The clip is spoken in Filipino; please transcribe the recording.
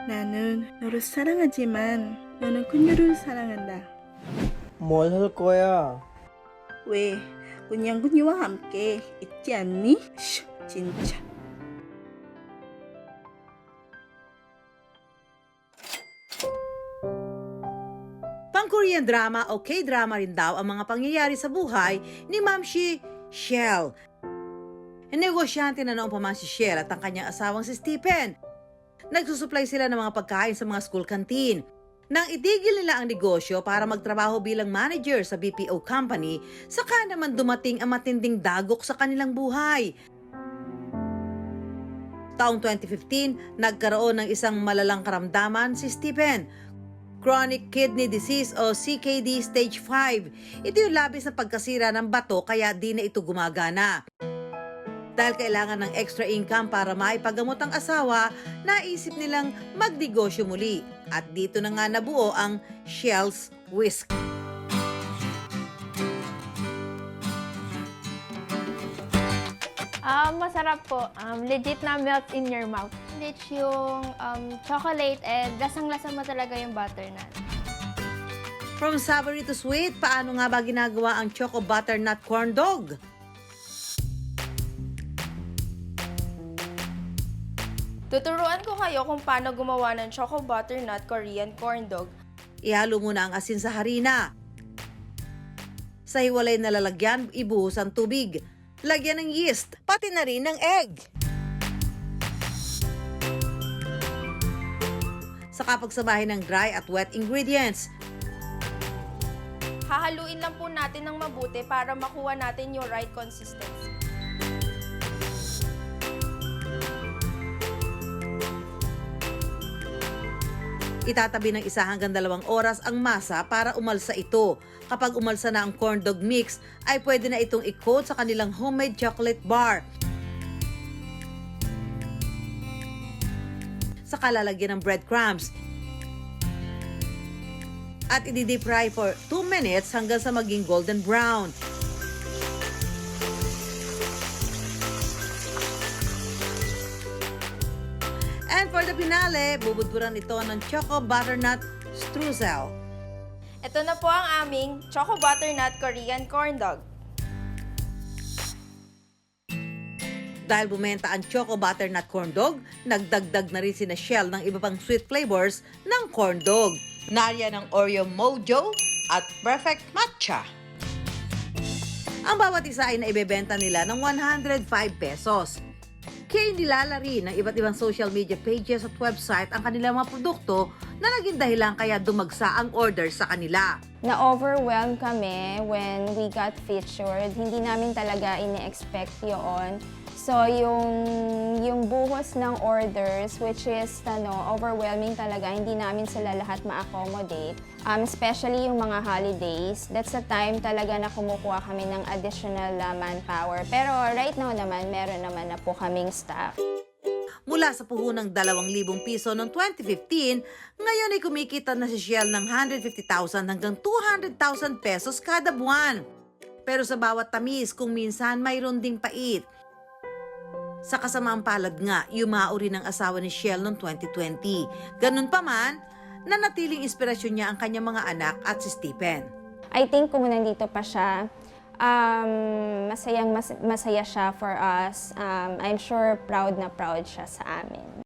나는 너를 사랑하지만 너는 그녀를 사랑한다. 뭘 할 거야? 왜? 그냥 그녀와 함께 있지 않니? 슈, 진짜. Pang-Korean drama o K-drama rin daw ang mga pangyayari sa buhay ni Ma'am Shell. Negosyante na noon pa man si Shell at ang kanyang asawang si Stephen. Nagsusupply sila ng mga pagkain sa mga school canteen. Nang itigil nila ang negosyo para magtrabaho bilang manager sa BPO company, saka naman dumating ang matinding dagok sa kanilang buhay. Taong 2015, nagkaroon ng isang malalang karamdaman si Stephen. Chronic Kidney Disease o CKD Stage 5. Ito yung labis na pagkasira ng bato kaya di na ito gumagana. Dahil kailangan ng extra income para maipagamot ang asawa, naisip nilang magnegosyo muli. At dito na nga nabuo ang Shell's Whisk. Masarap po. Legit na melt in your mouth. Rich yung chocolate and lasang-lasa mo talaga yung butternut. From savory to sweet, paano nga ba ginagawa ang Choco Butternut Corn Dog? Tuturuan ko kayo kung paano gumawa ng Choco Butternut Korean Corn Dog. Ihalo muna ang asin sa harina. Sa hiwalay na lalagyan, ibuhos ang tubig. Lagyan ng yeast, pati na rin ng egg. Saka pagsabahin ng dry at wet ingredients. Hahaluin lang po natin ng mabuti para makuha natin yung right consistency. Itatabi ng 1 hanggang 2 oras ang masa para umalsa ito. Kapag umalsa na ang corn dog mix, ay pwede na itong i-coat sa kanilang homemade chocolate bar. Saka lalagyan ng breadcrumbs. At i-deep fry for 2 minutes hanggang sa maging golden brown. And for the finale, bubudburan ito ng Choco Butternut Streusel. Ito na po ang aming Choco Butternut Korean Corn Dog. Dahil bumenta ang Choco Butternut Corn Dog, nagdagdag na rin sina Shell ng iba pang sweet flavors ng corn dog. Nariyan ang Oreo Mojo at Perfect Matcha. Ang bawat isa ay naibebenta nila ng 105 pesos. Kaya nilalari ng iba't ibang social media pages at website ang kanilang mga produkto na naging dahilan kaya dumagsa ang order sa kanila. Na-overwhelm kami when we got featured. Hindi namin talaga ini-expect yun. So, yung buhos ng orders, which is overwhelming talaga, hindi namin sila lahat ma-accommodate. Especially yung mga holidays, that's the time talaga na kumukuha kami ng additional manpower. Pero right now naman, meron naman na po kaming staff. Mula sa puhunang 2,000 piso noong 2015, ngayon ay kumikita na si Shell ng 150,000 hanggang 200,000 pesos kada buwan. Pero sa bawat tamis, kung minsan mayroon ding pait. Sa kasamaang palad nga, yumao rin ang asawa ni Shell noong 2020. Ganun pa man, nanatiling inspirasyon niya ang kanyang mga anak at si Stephen. I think kung nandito pa siya, masaya siya for us. I'm sure proud na proud siya sa amin.